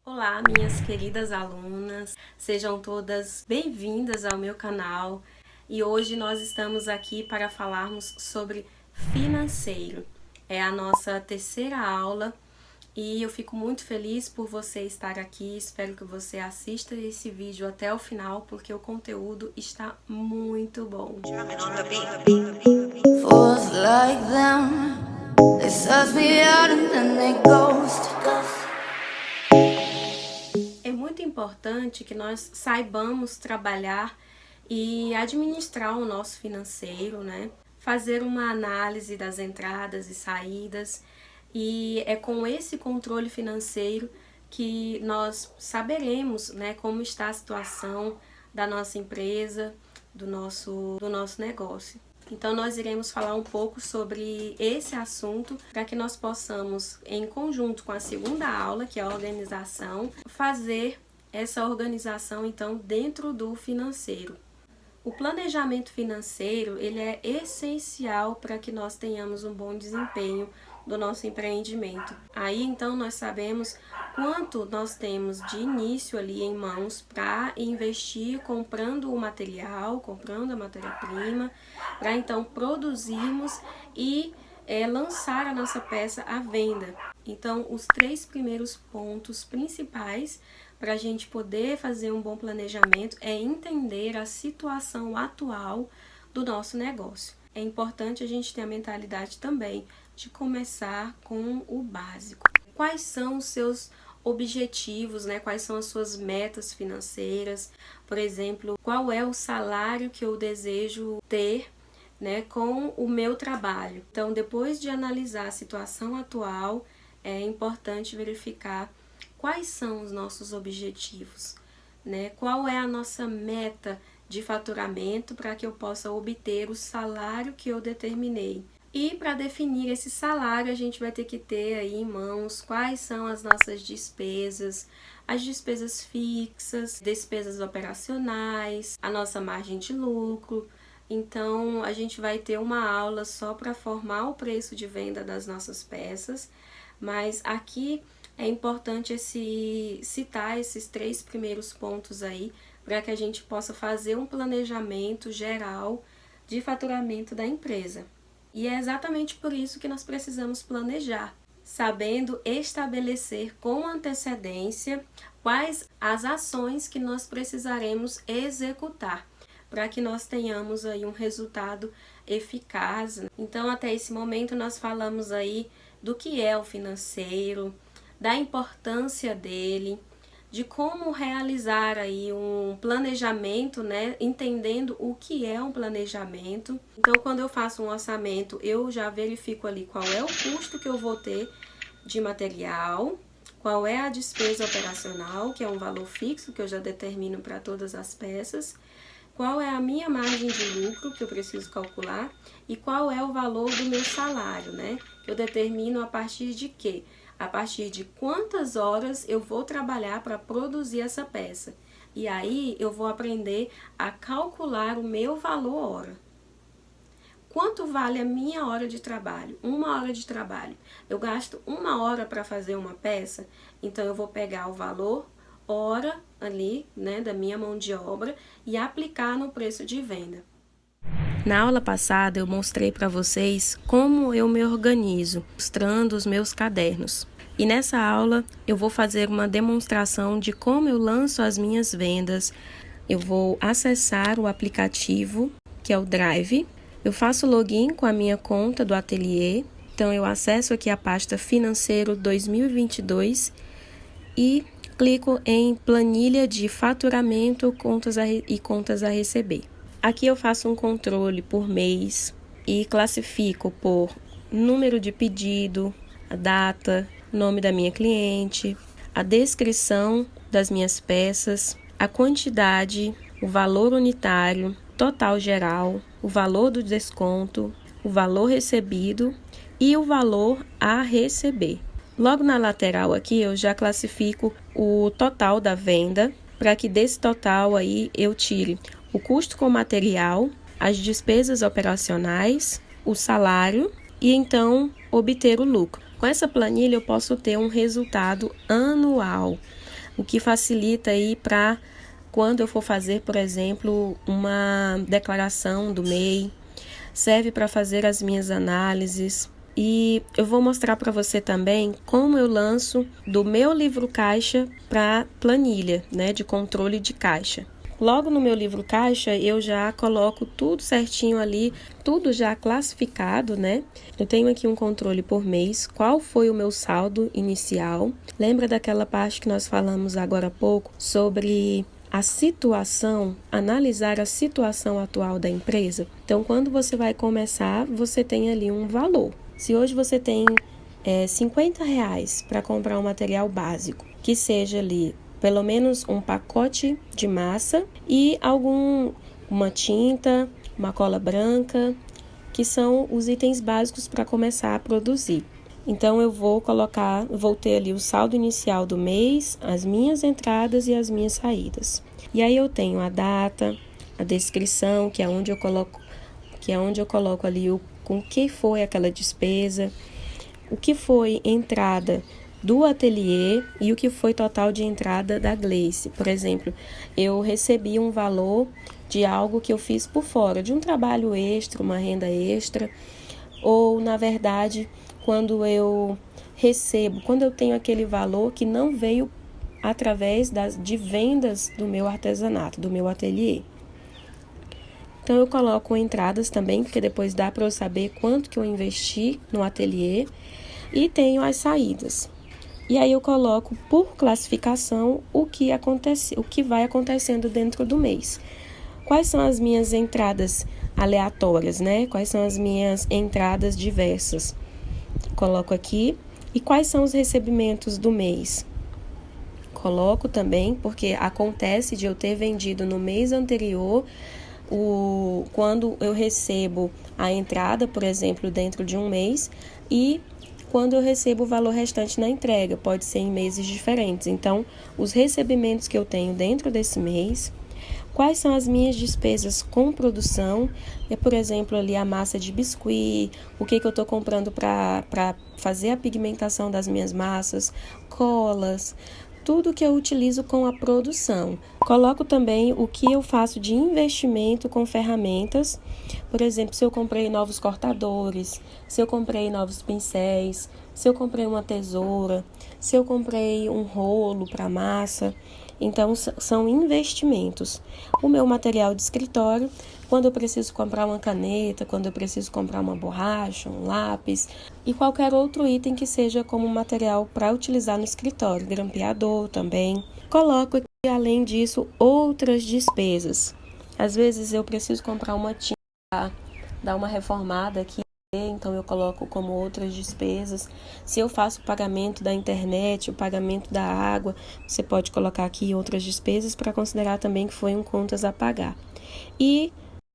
Olá, minhas queridas alunas, sejam todas bem-vindas ao meu canal e hoje nós estamos aqui para falarmos sobre financeiro. É a nossa terceira aula e eu fico muito feliz por você estar aqui. Espero que você assista esse vídeo até o final porque o conteúdo está muito bom. Fools like them, they suss me out and then they ghost. É muito importante que nós saibamos trabalhar e administrar o nosso financeiro, né? Fazer uma análise das entradas e saídas, e é com esse controle financeiro que nós saberemos, né, como está a situação da nossa empresa, do nosso negócio. Então, nós iremos falar um pouco sobre esse assunto para que nós possamos, em conjunto com a segunda aula, que é a organização, fazer essa organização, então, dentro do financeiro. O planejamento financeiro, ele é essencial para que nós tenhamos um bom desempenho do nosso empreendimento. Aí, então, nós sabemos quanto nós temos de início ali em mãos para investir comprando o material, comprando a matéria-prima, para então produzirmos e lançar a nossa peça à venda. Então, os 3 primeiros pontos principais para a gente poder fazer um bom planejamento é entender a situação atual do nosso negócio. É importante a gente ter a mentalidade também de começar com o básico. Quais são os seus objetivos, né? Quais são as suas metas financeiras? Por exemplo, qual é o salário que eu desejo ter, né, com o meu trabalho? Então, depois de analisar a situação atual, é importante verificar quais são os nossos objetivos, né? Qual é a nossa meta de faturamento para que eu possa obter o salário que eu determinei. E para definir esse salário, a gente vai ter que ter aí em mãos quais são as nossas despesas, as despesas fixas, despesas operacionais, a nossa margem de lucro. Então, a gente vai ter uma aula só para formar o preço de venda das nossas peças, mas aqui é importante citar esses 3 primeiros pontos aí, para que a gente possa fazer um planejamento geral de faturamento da empresa. E é exatamente por isso que nós precisamos planejar, sabendo estabelecer com antecedência quais as ações que nós precisaremos executar, para que nós tenhamos aí um resultado eficaz. Então, até esse momento, nós falamos aí do que é o financeiro, da importância dele, de como realizar aí um planejamento, né? Entendendo o que é um planejamento. Então, quando eu faço um orçamento, eu já verifico ali qual é o custo que eu vou ter de material, qual é a despesa operacional, que é um valor fixo que eu já determino para todas as peças, qual é a minha margem de lucro que eu preciso calcular e qual é o valor do meu salário, né? Que eu determino a partir de quê? A partir de quantas horas eu vou trabalhar para produzir essa peça. E aí eu vou aprender a calcular o meu valor hora. Quanto vale a minha hora de trabalho? 1 hora de trabalho. Eu gasto 1 hora para fazer uma peça, então eu vou pegar o valor hora ali, né, da minha mão de obra e aplicar no preço de venda. Na aula passada eu mostrei para vocês como eu me organizo, mostrando os meus cadernos. E nessa aula eu vou fazer uma demonstração de como eu lanço as minhas vendas. Eu vou acessar o aplicativo, que é o Drive. Eu faço login com a minha conta do ateliê. Então eu acesso aqui a pasta Financeiro 2022 e clico em planilha de faturamento e contas a receber. Aqui eu faço um controle por mês e classifico por número de pedido, a data, nome da minha cliente, a descrição das minhas peças, a quantidade, o valor unitário, total geral, o valor do desconto, o valor recebido e o valor a receber. Logo na lateral aqui eu já classifico o total da venda, para que desse total aí eu tire o custo com material, as despesas operacionais, o salário e então obter o lucro. Com essa planilha eu posso ter um resultado anual. o que facilita aí para quando eu for fazer, por exemplo, uma declaração do MEI, serve para fazer as minhas análises. E eu vou mostrar para você também como eu lanço do meu livro caixa para planilha, né, de controle de caixa. Logo no meu livro caixa eu já coloco tudo certinho ali, tudo já classificado, né? Eu tenho aqui um controle por mês, qual foi o meu saldo inicial. Lembra daquela parte que nós falamos agora há pouco sobre a situação, analisar a situação atual da empresa? Então, quando você vai começar, você tem ali um valor. Se hoje você tem R$50 para comprar um material básico, que seja ali pelo menos um pacote de massa e uma tinta, uma cola branca, que são os itens básicos para começar a produzir. Então eu vou ter ali o saldo inicial do mês, as minhas entradas e as minhas saídas. E aí eu tenho a data, a descrição, que é onde eu coloco ali com que foi aquela despesa, o que foi entrada do ateliê e o que foi total de entrada da Gleice. Por exemplo, eu recebi um valor de algo que eu fiz por fora, de um trabalho extra, uma renda extra, ou na verdade, quando eu tenho aquele valor que não veio através de vendas do meu artesanato, do meu ateliê. Então eu coloco entradas também, porque depois dá para eu saber quanto que eu investi no ateliê, e tenho as saídas. E aí eu coloco por classificação o que vai acontecendo dentro do mês. Quais são as minhas entradas aleatórias, né? Quais são as minhas entradas diversas? Coloco aqui. E quais são os recebimentos do mês? Coloco também, porque acontece de eu ter vendido no mês anterior, quando eu recebo a entrada, por exemplo, dentro de um mês, e quando eu recebo o valor restante na entrega, pode ser em meses diferentes. Então, os recebimentos que eu tenho dentro desse mês, quais são as minhas despesas com produção, por exemplo, ali a massa de biscuit, o que eu estou comprando para fazer a pigmentação das minhas massas, colas, tudo que eu utilizo com a produção. Coloco também o que eu faço de investimento com ferramentas. Por exemplo, se eu comprei novos cortadores, se eu comprei novos pincéis, se eu comprei uma tesoura, se eu comprei um rolo para massa. Então, são investimentos. O meu material de escritório, quando eu preciso comprar uma caneta, quando eu preciso comprar uma borracha, um lápis e qualquer outro item que seja como material para utilizar no escritório, grampeador também. Coloco aqui, além disso, outras despesas. Às vezes eu preciso comprar uma tinta para dar uma reformada aqui, então eu coloco como outras despesas. Se eu faço o pagamento da internet, o pagamento da água, você pode colocar aqui outras despesas para considerar também que foi um contas a pagar. E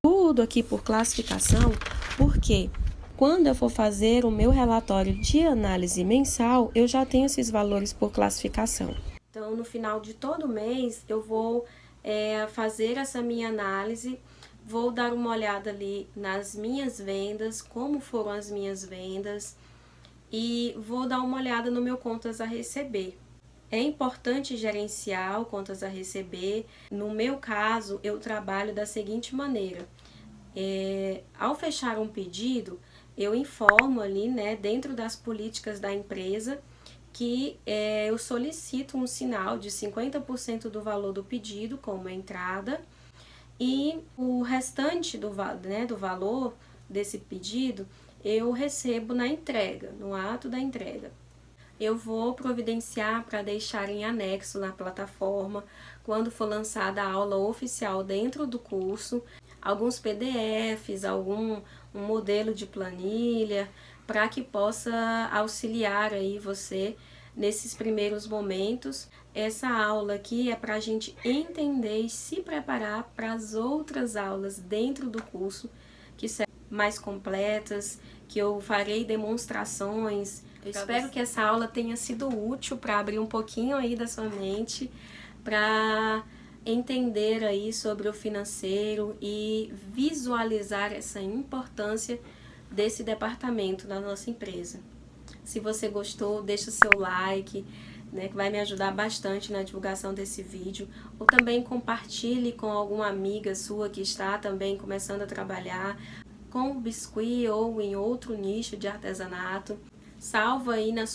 tudo aqui por classificação, porque quando eu for fazer o meu relatório de análise mensal, eu já tenho esses valores por classificação. Então, no final de todo mês, eu vou fazer essa minha análise. Vou dar uma olhada ali nas minhas vendas, como foram as minhas vendas, e vou dar uma olhada no meu contas a receber. É importante gerenciar o contas a receber. No meu caso, eu trabalho da seguinte maneira. Ao fechar um pedido, eu informo ali, né, dentro das políticas da empresa, que eu solicito um sinal de 50% do valor do pedido como entrada, e o restante do valor desse pedido eu recebo na entrega, no ato da entrega. Eu vou providenciar para deixar em anexo na plataforma, quando for lançada a aula oficial dentro do curso, alguns PDFs, um modelo de planilha, para que possa auxiliar aí você nesses primeiros momentos. Essa aula aqui é para a gente entender e se preparar para as outras aulas dentro do curso, que serão mais completas, que eu farei demonstrações. Eu espero que essa aula tenha sido útil para abrir um pouquinho aí da sua mente, para entender aí sobre o financeiro e visualizar essa importância desse departamento da nossa empresa. Se você gostou, deixa o seu like, né, que vai me ajudar bastante na divulgação desse vídeo, ou também compartilhe com alguma amiga sua que está também começando a trabalhar com o biscuit ou em outro nicho de artesanato. Salva aí nas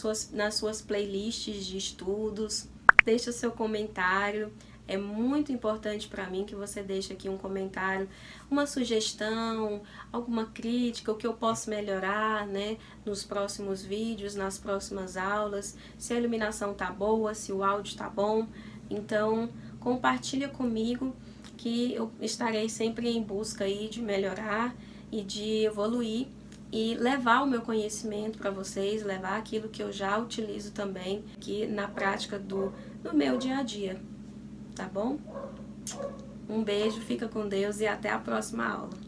suas playlists de estudos, deixa seu comentário. É muito importante para mim que você deixe aqui um comentário, uma sugestão, alguma crítica, o que eu posso melhorar, né, nos próximos vídeos, nas próximas aulas, se a iluminação tá boa, se o áudio tá bom. Então, compartilha comigo que eu estarei sempre em busca aí de melhorar e de evoluir e levar o meu conhecimento para vocês, levar aquilo que eu já utilizo também aqui na prática do meu dia a dia. Tá bom? Um beijo, fica com Deus e até a próxima aula.